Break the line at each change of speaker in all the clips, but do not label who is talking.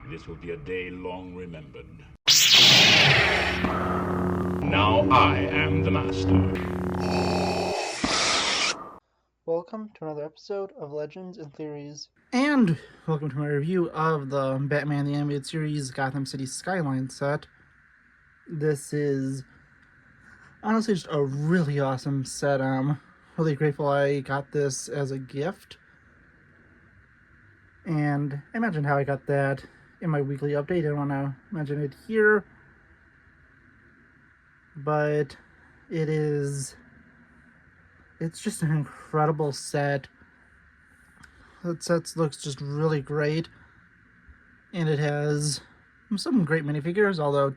This will be a day long remembered. Now I am the master.
Welcome to another episode of Legends and Theories.
And welcome to my review of the Batman the Animated Series Gotham City Skyline set. This is honestly just a really awesome set. I'm really grateful I got this as a gift. And I mentioned how I got that in my weekly update. I don't want to mention it here. But it's just an incredible set. That set looks just really great. And it has some great minifigures, although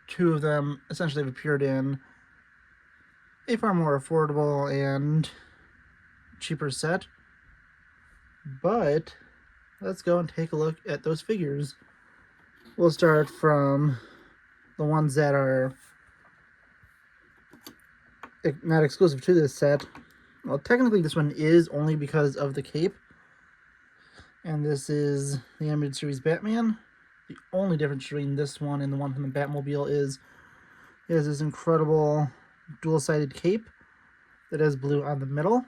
two of them essentially have appeared in a far more affordable and cheaper set. But let's go and take a look at those figures. We'll start from the ones that are not exclusive to this set. Well, technically this one is only because of the cape. And this is the Animated Series Batman. The only difference between this one and the one from the Batmobile is it has this incredible dual-sided cape that has blue on the middle.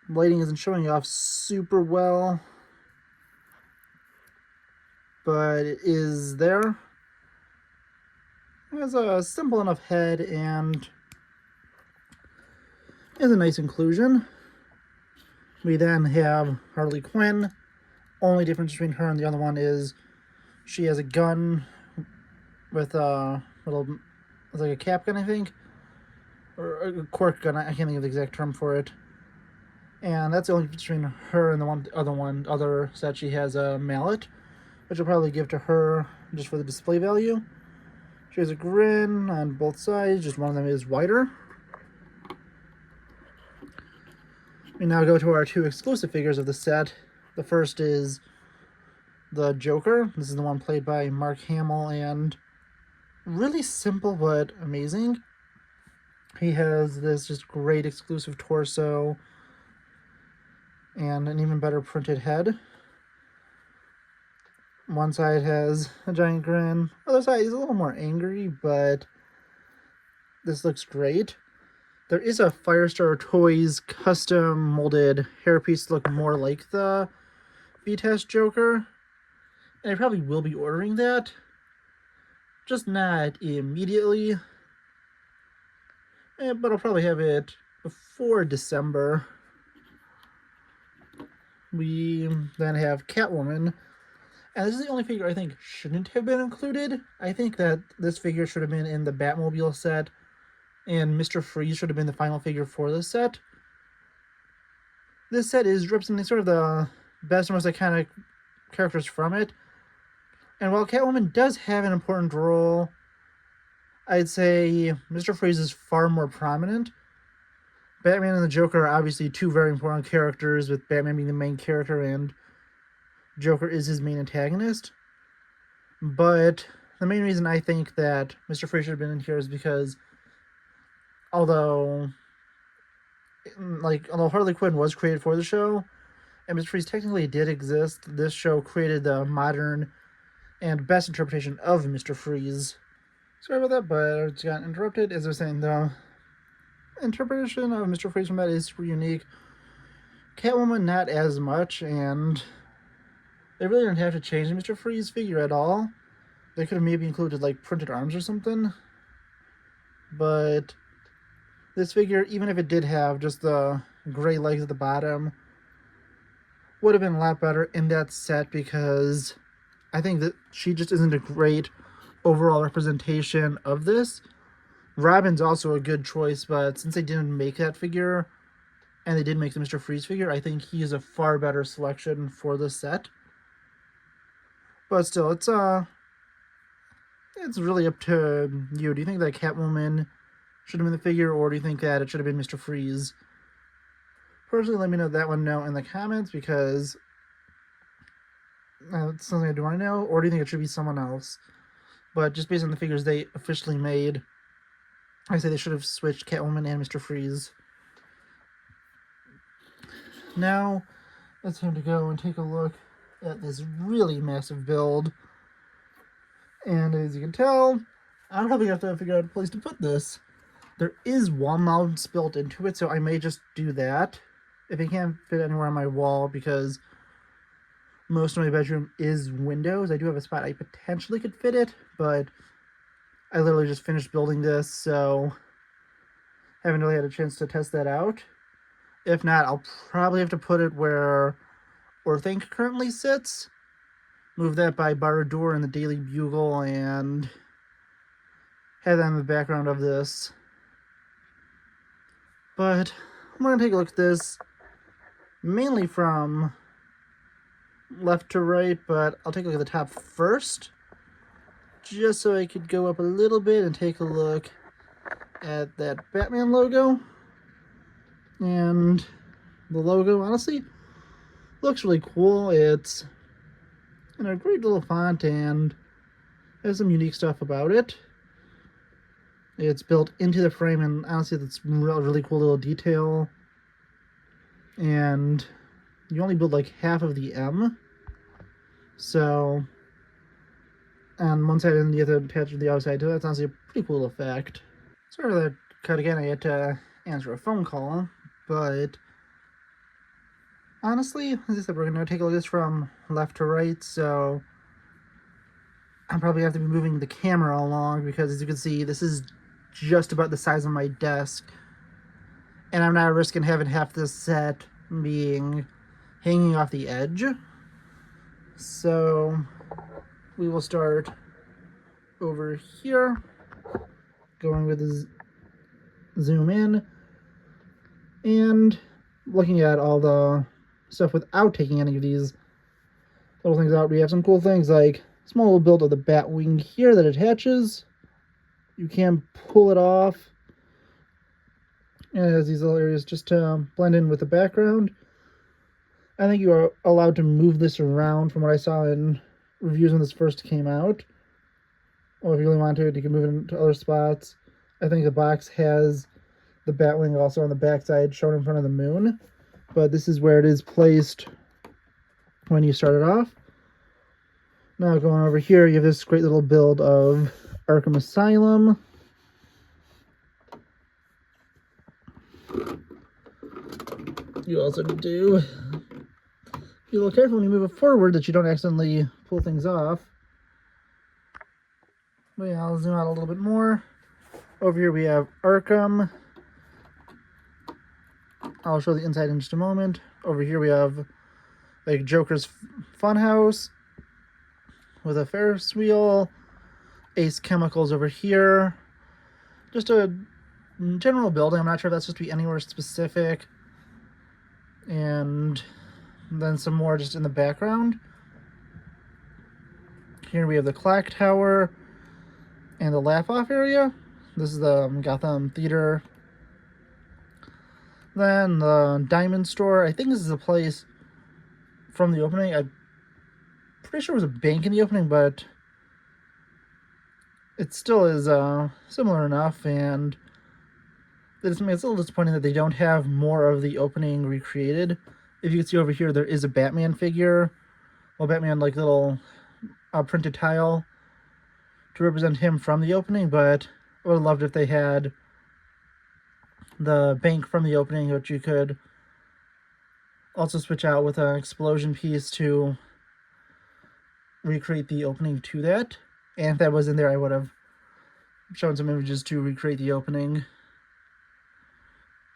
Lighting isn't showing off super well, but it is there. It has a simple enough head and is a nice inclusion. We then have Harley Quinn. Only difference between her and the other one is she has a gun with a little, it's like a cap gun, I think, or a cork gun. I can't think of the exact term for it. And that's the only difference between her and the other set. She has a mallet, which I'll probably give to her just for the display value. She has a grin on both sides, just one of them is wider. We now go to our two exclusive figures of the set. The first is the Joker. This is the one played by Mark Hamill, and really simple but amazing. He has this just great exclusive torso and an even better printed head. One side has a giant grin. Other side is a little more angry, but this looks great. There is a Firestar Toys custom molded hairpiece to look more like the V-Test Joker. And I probably will be ordering that. Just not immediately. But I'll probably have it before December. We then have Catwoman. And this is the only figure I think shouldn't have been included. I think that this figure should have been in the Batmobile set, and Mr. Freeze should have been the final figure for this set. This set is representing sort of the best and most iconic characters from it. And while Catwoman does have an important role, I'd say Mr. Freeze is far more prominent. Batman and the Joker are obviously two very important characters, with Batman being the main character and Joker is his main antagonist. But the main reason I think that Mr. Freeze should have been in here is because although Harley Quinn was created for the show, and Mr. Freeze technically did exist, this show created the modern and best interpretation of Mr. Freeze. Sorry about that, but I just got interrupted. As I was saying, the interpretation of Mr. Freeze from that is super unique. Catwoman, not as much, and they really didn't have to change the Mr. Freeze figure at all. They could have maybe included, like, printed arms or something. But this figure, even if it did have just the gray legs at the bottom, would have been a lot better in that set, because I think that she just isn't a great overall representation of this. Robin's also a good choice, but since they didn't make that figure, and they did make the Mr. Freeze figure, I think he is a far better selection for this set. But still, it's really up to you. Do you think that Catwoman should have been the figure, or do you think that it should have been Mr. Freeze? Personally, let me know that one in the comments, because it's something I do want to know. Or do you think it should be someone else? But just based on the figures they officially made, I say they should have switched Catwoman and Mr. Freeze. Now, it's time to go and take a look at this really massive build. And as you can tell, I'm probably going to have to figure out a place to put this. There is wall mounts built into it, so I may just do that if it can't fit anywhere on my wall, because most of my bedroom is windows. I do have a spot I potentially could fit it, but I literally just finished building this, so haven't really had a chance to test that out. If not, I'll probably have to put it where Orthanc currently sits. Move that by Bar-Door and the Daily Bugle and have that in the background of this. But we're going to take a look at this mainly from left to right, but I'll take a look at the top first, just so I could go up a little bit and take a look at that Batman logo. And the logo, honestly, looks really cool. It's in a great little font and has some unique stuff about it. It's built into the frame, and honestly, that's a really cool little detail. And you only build like half of the M. So on one side and the other attached to the other side, so that's honestly a pretty cool effect. Sorry for that cut again. I had to answer a phone call, but honestly, as I said, we're going to take a look at this from left to right, so I'm probably going to have to be moving the camera along, because as you can see, this is just about the size of my desk, and I'm not risking having half this set being hanging off the edge. So we will start over here, going with the zoom in, and looking at all the stuff without taking any of these little things out. We have some cool things like a small little build of the bat wing here that attaches. You can pull it off, and it has these little areas just to blend in with the background. I think you are allowed to move this around from what I saw in reviews when this first came out. Or if you really want to, you can move it into other spots. I think the box has the Batwing also on the backside shown in front of the moon, but this is where it is placed when you start it off. Now going over here, you have this great little build of Arkham Asylum. You also do be a little careful when you move it forward that you don't accidentally pull things off. But yeah, I'll zoom out a little bit more. Over here we have Arkham. I'll show the inside in just a moment. Over here we have like Joker's Funhouse with a Ferris wheel. Ace Chemicals over here. Just a general building. I'm not sure if that's supposed to be anywhere specific. And then some more just in the background. Here we have the clock tower and the laugh-off area. This is the Gotham Theater. Then the Diamond Store. I think this is a place from the opening. I'm pretty sure it was a bank in the opening, but it still is similar enough, and it's a little disappointing that they don't have more of the opening recreated. If you can see over here, there is a Batman figure. Well, Batman, like, little printed tile to represent him from the opening, but I would have loved if they had the bank from the opening, which you could also switch out with an explosion piece to recreate the opening to that. And if that was in there, I would have shown some images to recreate the opening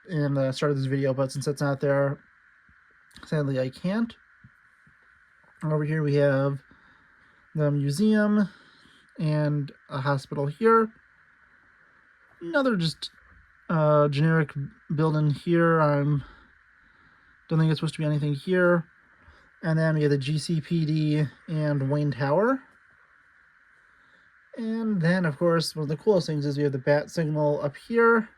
in the start of this video, but since that's not there, sadly I can't. Over here we have the museum and a hospital here. Another just generic building here. Don't think it's supposed to be anything here. And then we have the GCPD and Wayne Tower. And then, of course, one of the coolest things is we have the bat signal up here.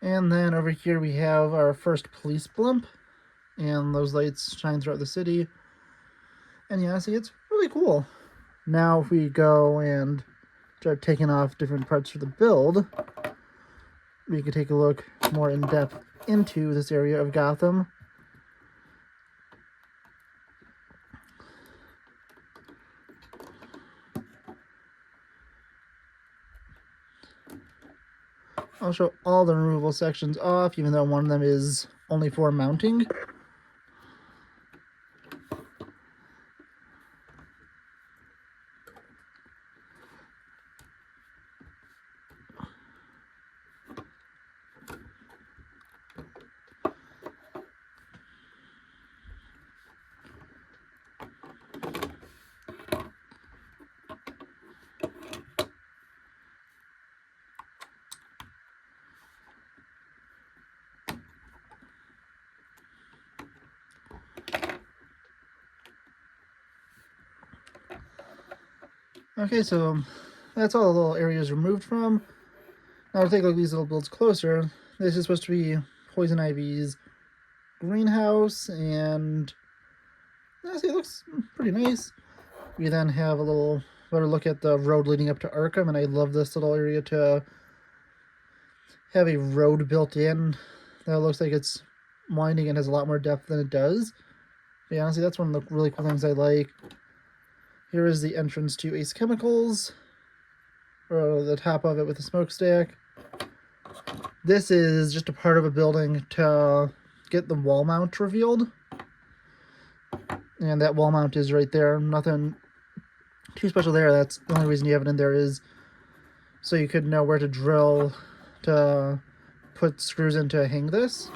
And then over here we have our first police blimp. And those lights shine throughout the city. And yeah, see, it's really cool. Now if we go and start taking off different parts for the build, we can take a look more in depth into this area of Gotham. I'll show all the removable sections off, even though one of them is only for mounting. Okay, so that's all the little areas removed from. Now to take a look at these little builds closer. This is supposed to be Poison Ivy's greenhouse, and honestly, it looks pretty nice. We then have a little better look at the road leading up to Arkham, and I love this little area to have a road built in that looks like it's winding and has a lot more depth than it does. But honestly, that's one of the really cool things I like. Here is the entrance to Ace Chemicals, or the top of it with the smokestack. This is just a part of a building to get the wall mount revealed. And that wall mount is right there. Nothing too special there. That's the only reason you have it in there is so you could know where to drill to put screws in to hang this.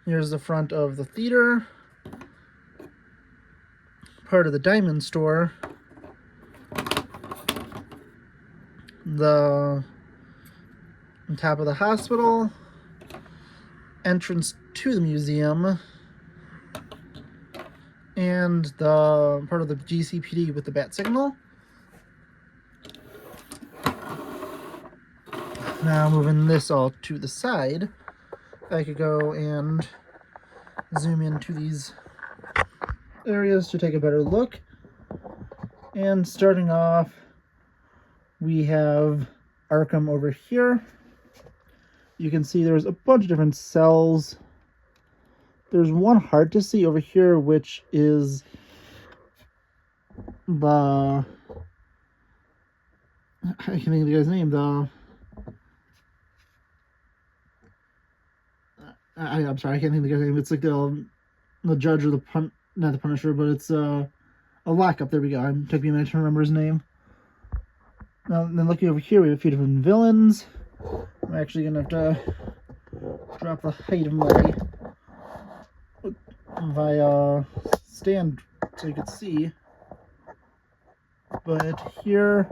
Here's the front of the theater. Part of the diamond store. The top of the hospital. Entrance to the museum. And the part of the GCPD with the bat signal. Now moving this all to the side, I could go and zoom into these areas to take a better look. And starting off, we have Arkham over here. You can see there's a bunch of different cells. There's one hard to see over here, which is the... I can't think of the guy's name, though. I'm sorry, I can't think of the guy's name. It's like the judge or not the Punisher, but it's a lockup. There we go. It took me a minute to remember his name. Now, then looking over here, we have a few different villains. I'm actually going to have to drop the height of my stand so you can see. But here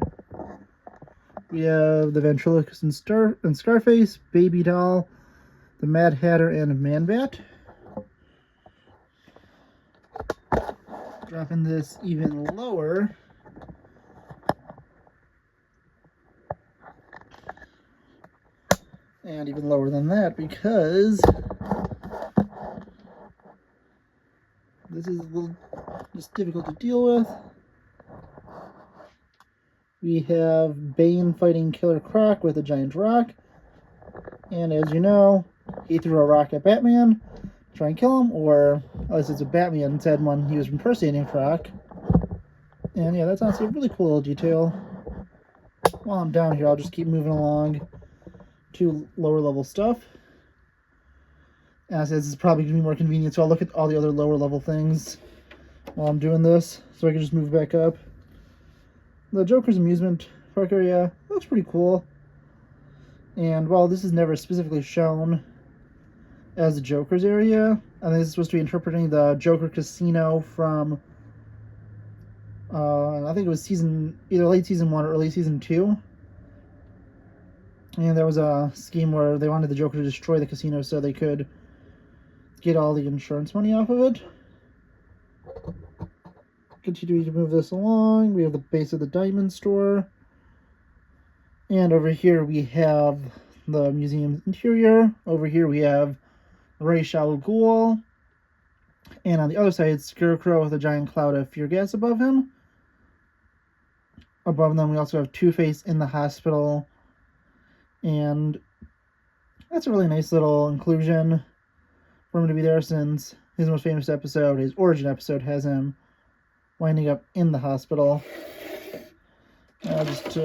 we have the Ventriloquist and Scarface, Baby Doll, the Mad Hatter, and Man-Bat. Dropping this even lower. And even lower than that, because this is a little just difficult to deal with. We have Bane fighting Killer Croc with a giant rock. And as you know, he threw a rock at Batman to try and kill him, or at least it's a Batman said when he was impersonating Croc. And yeah, that's honestly a really cool little detail. While I'm down here, I'll just keep moving along to lower level stuff. As this is probably going to be more convenient, so I'll look at all the other lower level things while I'm doing this, so I can just move back up. The Joker's amusement park area looks pretty cool. And while this is never specifically shown as the Joker's area, I think this is supposed to be interpreting the Joker Casino from I think it was either late season 1 or early season 2. And there was a scheme where they wanted the Joker to destroy the casino so they could get all the insurance money off of it. Continuing to move this along, we have the base of the diamond store. And over here we have the museum's interior. Over here we have Ra's al Ghul. And on the other side, Scarecrow with a giant cloud of fear gas above him. Above them we also have Two-Face in the hospital. And that's a really nice little inclusion for him to be there, since his most famous episode, his origin episode, has him winding up in the hospital. I'll just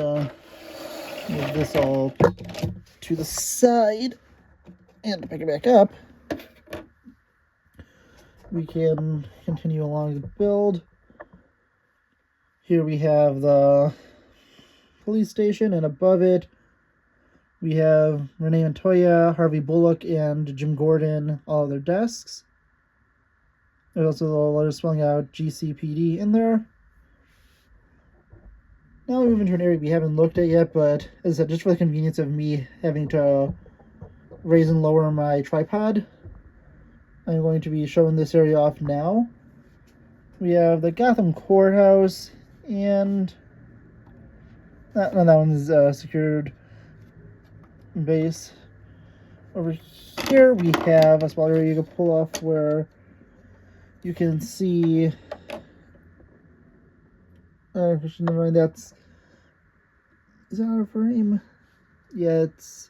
Move this all to the side and pick it back up. We can continue along the build. Here we have the police station, and above it we have Renee Montoya, Harvey Bullock, and Jim Gordon, all of their desks. There's also the letter spelling out GCPD in there. Now we move into an area we haven't looked at yet, but as I said, just for the convenience of me having to raise and lower my tripod, I'm going to be showing this area off now. We have the Gotham Courthouse, and that one's secured base. Over here we have a small area you can pull off where you can see never mind, is that out of frame? Yeah, it's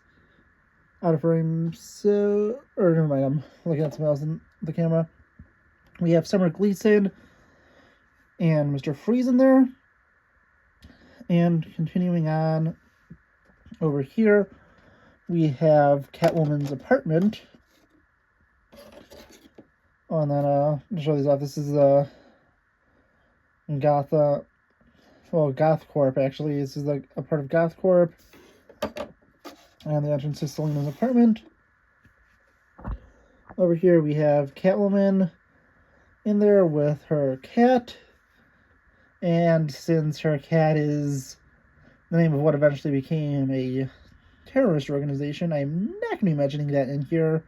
out of frame, so or never mind, I'm looking at something else in the camera. We have Summer Gleason and Mr. Freeze in there. And continuing on over here, we have Catwoman's apartment. Oh, and then to show these off, this is the Goth Corp actually. This is like a part of Goth Corp. And the entrance to Selena's apartment. Over here we have Catwoman in there with her cat. And since her cat is the name of what eventually became a terrorist organization, I'm not going to be mentioning that in here,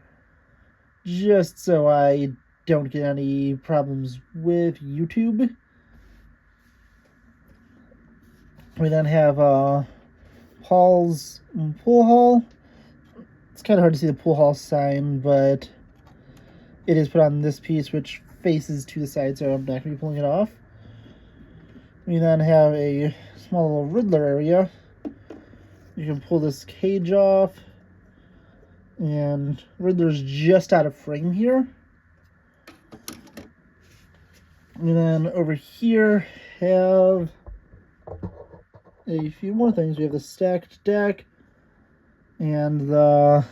just so I don't get any problems with YouTube. We then have Paul's pool hall. It's kind of hard to see the pool hall sign, but it is put on this piece, which faces to the side, so I'm not going to be pulling it off. We then have a small little Riddler area. You can pull this cage off, and Riddler's just out of frame here. And then over here have a few more things. We have the stacked deck and the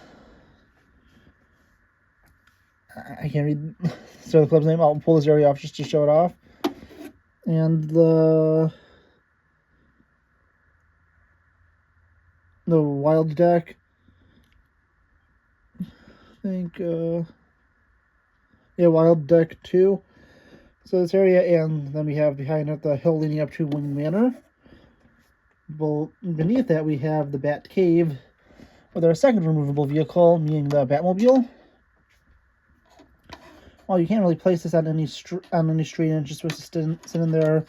I can't read the club's name. I'll pull this area off just to show it off. And the wild deck. I think wild deck 2. So this area, and then we have behind it the hill leading up to Wing Manor. Beneath that we have the Bat Cave with our second removable vehicle, meaning the Batmobile. While you can't really place this on any street, and it's just supposed to sit in there.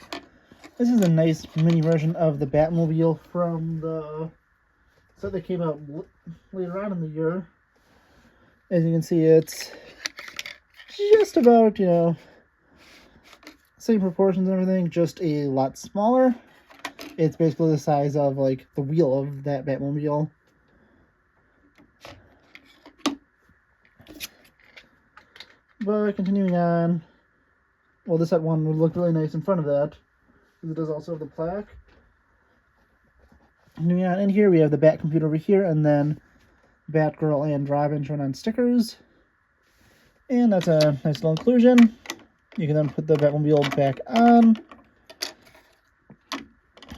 This is a nice mini version of the Batmobile from the set that came out later on in the year. As you can see, it's just about, same proportions and everything, just a lot smaller. It's basically the size of, like, the wheel of that Batmobile. But continuing on, well, this one would look really nice in front of that, because it does also have the plaque. Continuing on in here, we have the Bat computer over here, and then Batgirl and Robin shown on stickers. And that's a nice little inclusion. You can then put the Batmobile back on.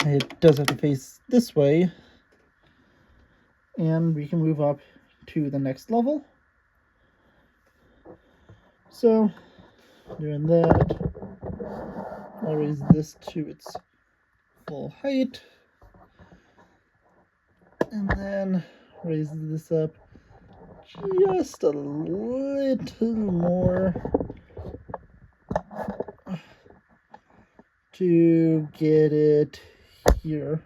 It does have to face this way. And we can move up to the next level. So, doing that, I'll raise this to its full height. And then raise this up just a little more to get it here.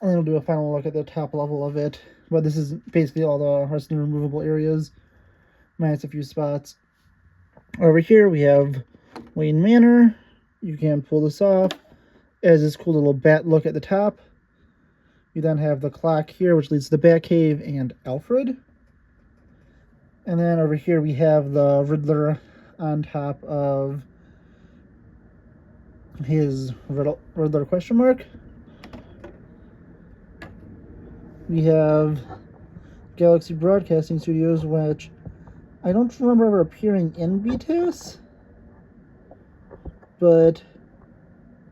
And then we'll do a final look at the top level of it. But this is basically all the rest of the removable areas, minus a few spots. Over here we have Wayne Manor. You can pull this off. It has this cool little bat look at the top. You then have the clock here, which leads to the Batcave and Alfred. And then over here we have the Riddler on top of his Riddler question mark. we have Galaxy Broadcasting Studios, which I don't remember ever appearing in BTS, but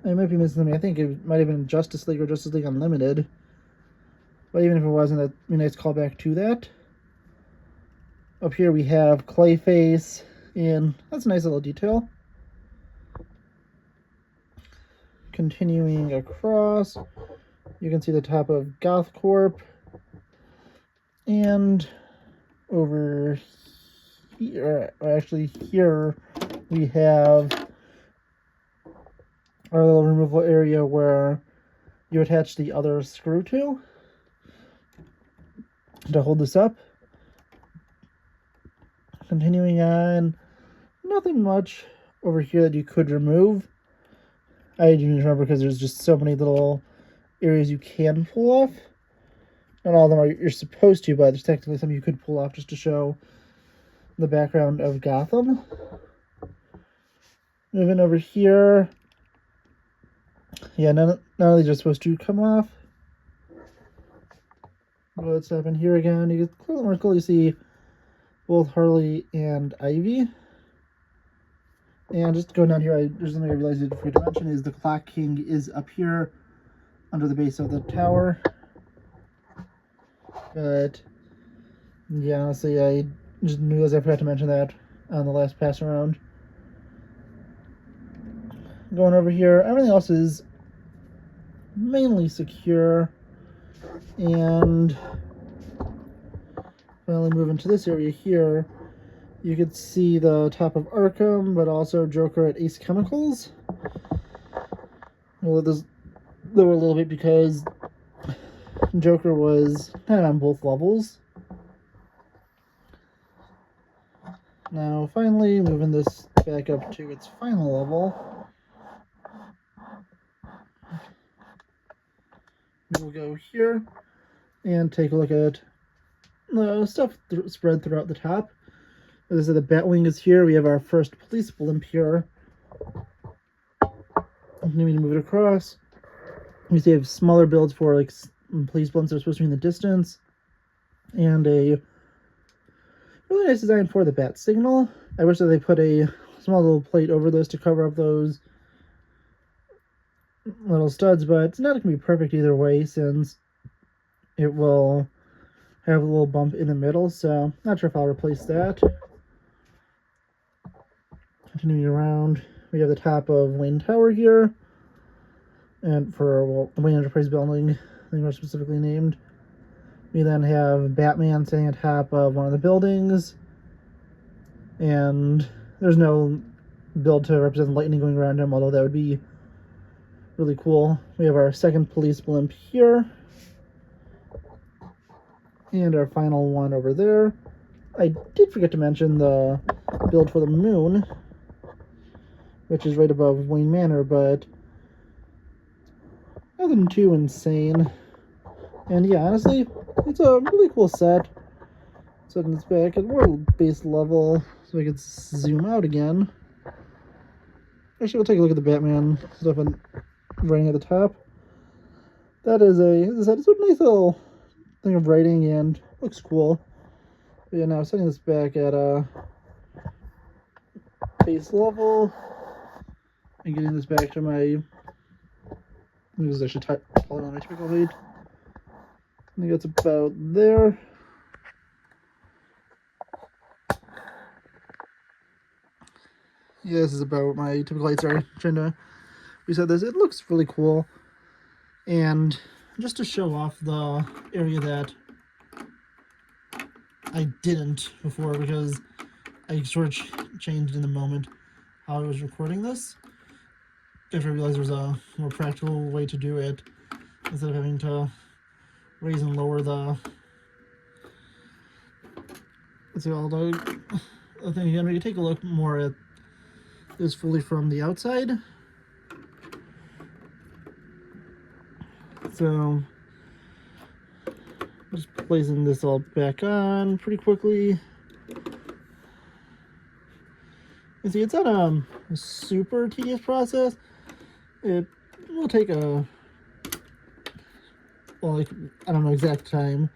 I might be missing something. I think it might have been Justice League or Justice League Unlimited. But even if it wasn't, that'd be a nice callback to that. Up here we have Clayface, and that's a nice little detail. Continuing across, you can see the top of GothCorp. And over here, actually here, we have our little removal area where you attach the other screw to hold this up. Continuing on, nothing much over here that you could remove. I do remember because there's just so many little areas you can pull off. Not all of them are you're supposed to, but there's technically some you could pull off just to show the background of Gotham. Moving over here, yeah, none of these are supposed to come off. What's happened here again? You can more clearly see both Harley and Ivy. And just going down here, there's something I realized I forgot to mention is the Clock King is up here under the base of the tower. But yeah, honestly, I just realized I forgot to mention that on the last pass around. Going over here, everything else is mainly secure. And finally moving to this area here, you could see the top of Arkham, but also Joker at Ace Chemicals. Well, this lower a little bit because Joker was kind of on both levels. Now, finally, moving this back up to its final level, we'll go here and take a look at the stuff spread throughout the top. As I said, the Batwing is here. We have our first police blimp here. Continuing to move it across. We see have smaller builds for like police blimps that are supposed to be in the distance. And a really nice design for the bat signal. I wish that they put a small little plate over this to cover up those little studs, but it's not going to be perfect either way since it will have a little bump in the middle, so not sure if I'll replace that. Continuing around, we have the top of Wayne Tower here, and for the Wayne Enterprise building, I think more specifically named. We then have Batman sitting on top of one of the buildings, and there's no build to represent lightning going around him, although that would be really cool. We have our second police blimp here, and our final one over there. I did forget to mention the build for the moon, which is right above Wayne Manor, but nothing too insane. And yeah, honestly, it's a really cool set. Setting this back at more base level so we can zoom out again. Actually, we'll take a look at the Batman stuff and writing at the top. That is it's a nice little thing of writing and looks cool. But yeah, now setting this back at a base level and getting this back to my. This is actually taller than my typical height. I think that's about there. Yeah, this is about my typical height. Sorry, trying to reset this. It looks really cool. And just to show off the area that I didn't before because I sort of changed in the moment how I was recording this. After I realized there was a more practical way to do it instead of having to raise and lower the thing again. We can take a look more at this fully from the outside. So just placing this all back on pretty quickly. You see, it's not a super tedious process. It will take a well, like, I don't know exact time.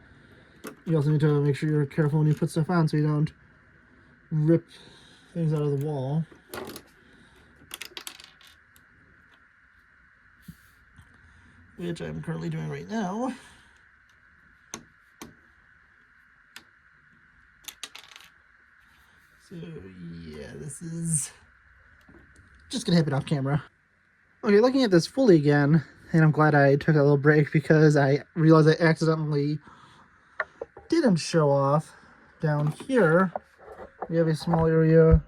You also need to make sure you're careful when you put stuff on so you don't rip things out of the wall. Which I'm currently doing right now. So, yeah, this is just gonna happen off camera. Okay, looking at this fully again, and I'm glad I took a little break because I realized I accidentally didn't show off down here. We have a small area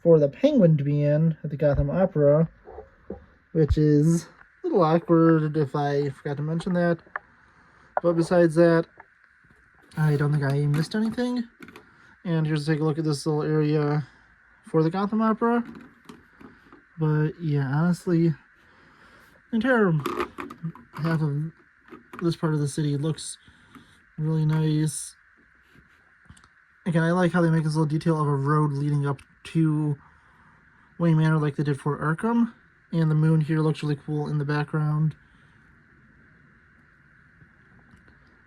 for the Penguin to be in at the Gotham Opera, which is a little awkward if I forgot to mention that. But besides that, I don't think I missed anything. And here's to take a look at this little area for the Gotham Opera. But yeah, honestly, the entire half of this part of the city looks really nice. Again, I like how they make this little detail of a road leading up to Wayne Manor like they did for Arkham. And the moon here looks really cool in the background.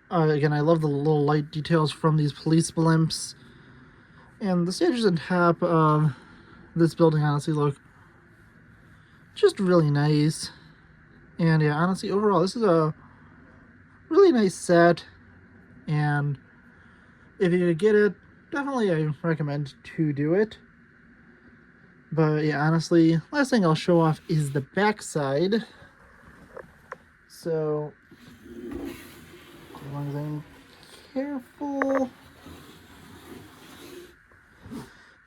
Again, I love the little light details from these police blimps. And the stages on top of this building honestly look just really nice. And yeah, honestly, overall, this is a really nice set. And if you could get it, definitely I recommend to do it. But yeah, honestly, last thing I'll show off is the backside. So, as long as I'm careful,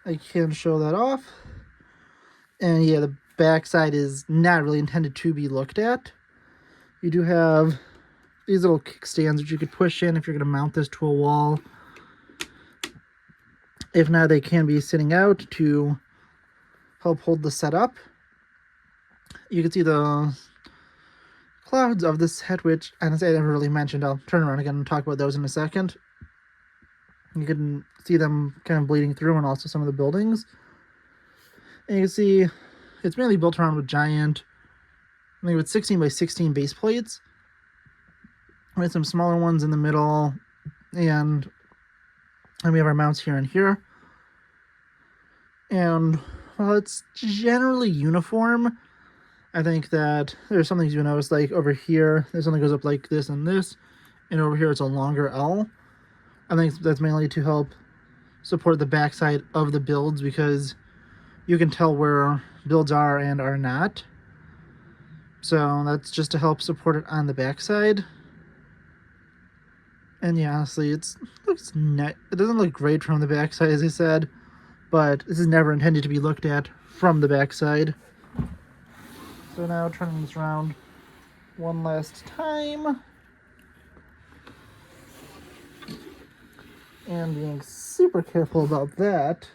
I can show that off. And yeah, the backside is not really intended to be looked at. You do have these little kickstands that you could push in if you're going to mount this to a wall. If not, they can be sitting out to help hold the set up. You can see the clouds of this set, which honestly I never really mentioned. I'll turn around again and talk about those in a second. You can see them kind of bleeding through, and also some of the buildings. And you can see it's mainly built around a giant, I think it's 16 by 16 base plates, with some smaller ones in the middle, and we have our mounts here and here. And while it's generally uniform, I think that there's some things you notice, like over here, there's something that goes up like this, and over here it's a longer L. I think that's mainly to help support the backside of the builds, because you can tell where builds are and are not. So that's just to help support it on the backside. And yeah, honestly, it doesn't look great from the backside, as I said, but this is never intended to be looked at from the backside. So now turning this around one last time. And being super careful about that.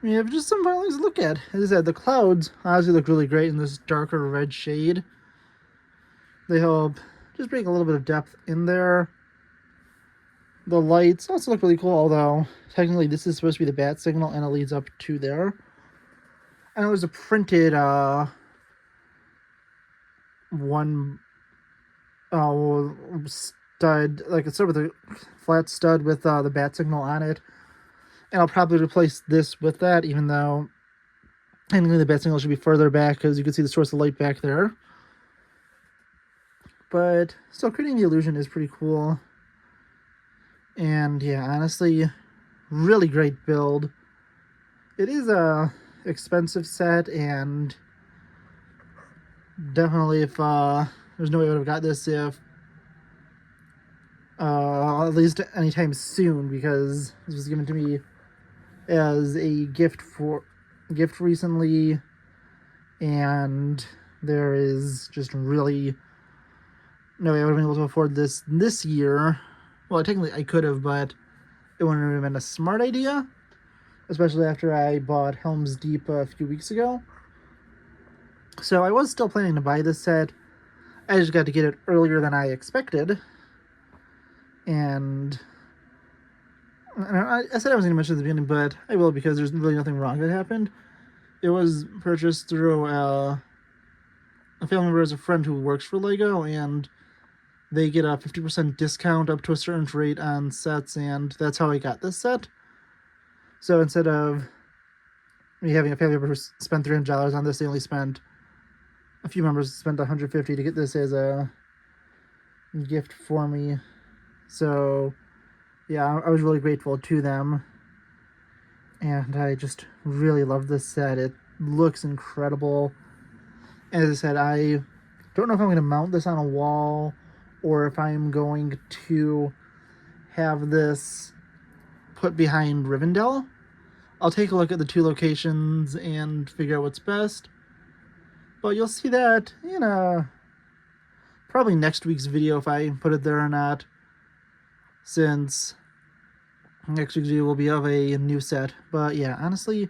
We have just some fun things to look at. As I said, the clouds honestly look really great in this darker red shade. They help just bring a little bit of depth in there. The lights also look really cool, although technically this is supposed to be the bat signal and it leads up to there. And there's a printed one stud, like it's sort of with a flat stud with the bat signal on it. And I'll probably replace this with that, even though technically the bat signal should be further back, because you can see the source of light back there. But still, creating the illusion is pretty cool. And yeah, honestly, really great build. It is a expensive set, and definitely if there's no way I would have got this if at least anytime soon, because this was given to me as a gift recently, and there is just really no way I would have been able to afford this year. Well, technically I could have, but it wouldn't have been a smart idea, especially after I bought Helm's Deep a few weeks ago. So I was still planning to buy this set. I just got to get it earlier than I expected. And I said I wasn't going to mention it at the beginning, but I will, because there's really nothing wrong that happened. It was purchased through a a family member has a friend who works for Lego, and they get a 50% discount up to a certain rate on sets, and that's how I got this set. So instead of me having a family member who spent $300 on this, they only spent a few members spent $150 to get this as a gift for me. So yeah, I was really grateful to them, and I just really love this set. It looks incredible. As I said, I don't know if I'm going to mount this on a wall or if I'm going to have this put behind Rivendell. I'll take a look at the two locations and figure out what's best. But you'll see that in probably next week's video if I put it there or not, since next week's video will be of a new set. But yeah, honestly,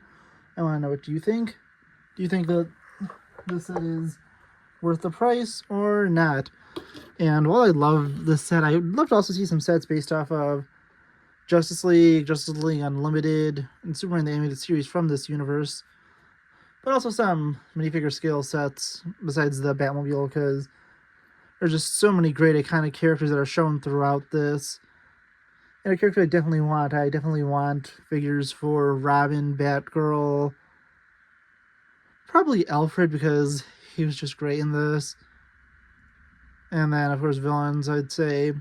I want to know, what do you think? Do you think that this set is worth the price or not? And while I love this set, I would love to also see some sets based off of Justice League Unlimited, and Superman the Animated Series from this universe. But also some minifigure scale sets besides the Batmobile, because there's just so many great iconic characters that are shown throughout this. And a character I definitely want figures for Robin, Batgirl, probably Alfred, because he was just great in this. And then, of course, villains, I'd say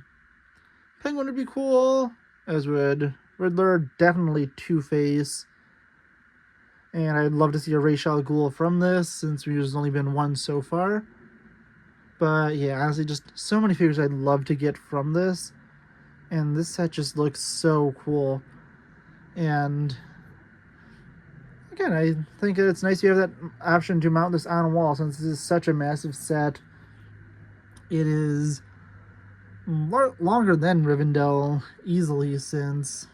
Penguin would be cool, as would Riddler, definitely Two-Face. And I'd love to see a Ra's al Ghul from this, since there's only been one so far. But yeah, honestly, just so many figures I'd love to get from this. And this set just looks so cool. And again, I think that it's nice you have that option to mount this on a wall, since this is such a massive set. It is longer than Rivendell easily, since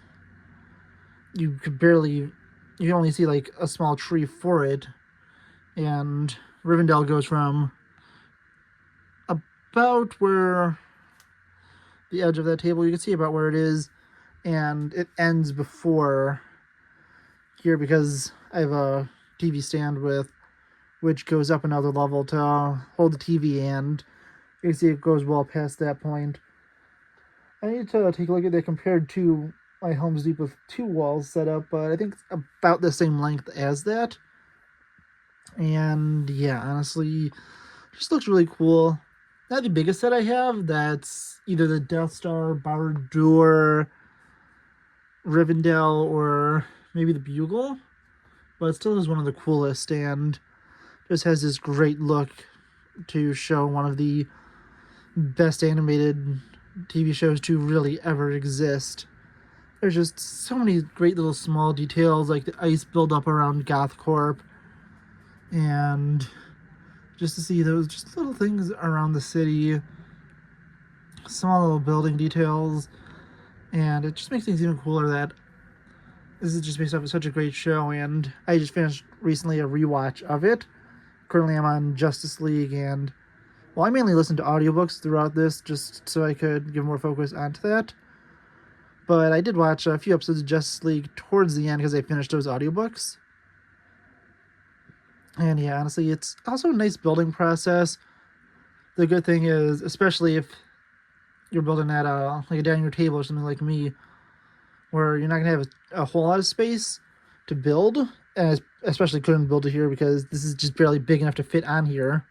you can only see like a small tree for it, and Rivendell goes from about where the edge of that table, you can see about where it is, and it ends before here, because I have a TV stand which goes up another level to hold the TV, and you can see it goes well past that point. I need to take a look at that compared to my Home's Deep with two walls set up, but I think it's about the same length as that. And yeah, honestly, just looks really cool. Not the biggest set I have, that's either the Death Star, Barad-dûr, Rivendell, or maybe the Bugle, but it still is one of the coolest, and just has this great look to show one of the best animated TV shows to really ever exist. There's just so many great little small details, like the ice buildup around GothCorp, and just to see those just little things around the city, small little building details, and it just makes things even cooler that this is just based off of such a great show. And I just finished recently a rewatch of it. Currently I'm on Justice League, and well, I mainly listened to audiobooks throughout this just so I could give more focus onto that. But I did watch a few episodes of Justice League towards the end because I finished those audiobooks. And yeah, honestly, it's also a nice building process. The good thing is, especially if you're building at like a dining room table or something like me, where you're not going to have a whole lot of space to build, and I especially couldn't build it here because this is just barely big enough to fit on here,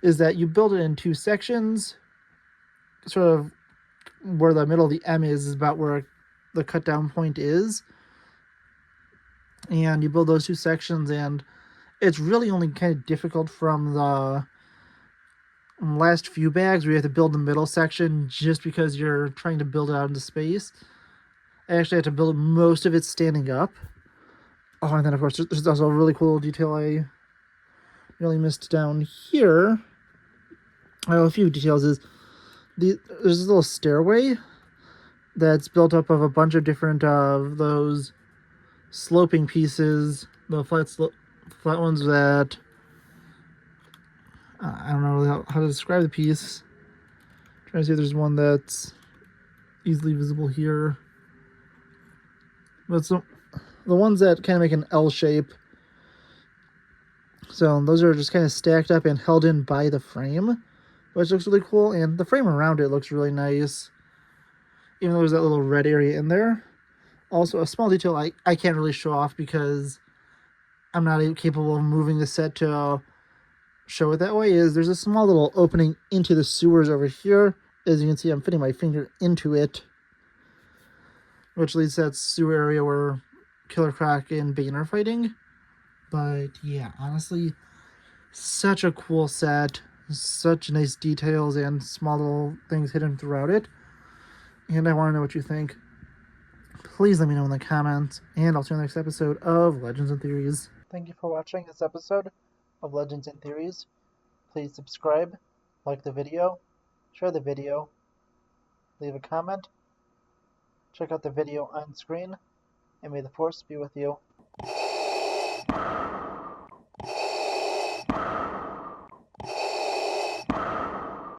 is that you build it in two sections. Sort of where the middle of the M is about where the cut down point is. And you build those two sections, and it's really only kind of difficult from the last few bags where you have to build the middle section just because you're trying to build it out into space. I actually had to build most of it standing up. Oh, and then of course there's also a really cool detail I really missed down here. A few details is there's this little stairway that's built up of a bunch of different of those sloping pieces, the flat ones that I don't know how to describe the piece. I'm trying to see if there's one that's easily visible here. But so the ones that kind of make an L shape, So those are just kind of stacked up and held in by the frame, which looks really cool. And the frame around it looks really nice, even though there's that little red area in there. Also, a small detail I can't really show off because I'm not capable of moving the set to show it that way, is there's a small little opening into the sewers over here. As you can see, I'm fitting my finger into it, which leads to that sewer area where Killer Croc and Bane are fighting. But yeah, honestly, such a cool set. Such nice details and small little things hidden throughout it. And I want to know what you think. Please let me know in the comments, and I'll see you in the next episode of Legends and Theories.
Thank you for watching this episode of Legends and Theories. Please subscribe, like the video, share the video, leave a comment, check out the video on screen, and may the Force be with you.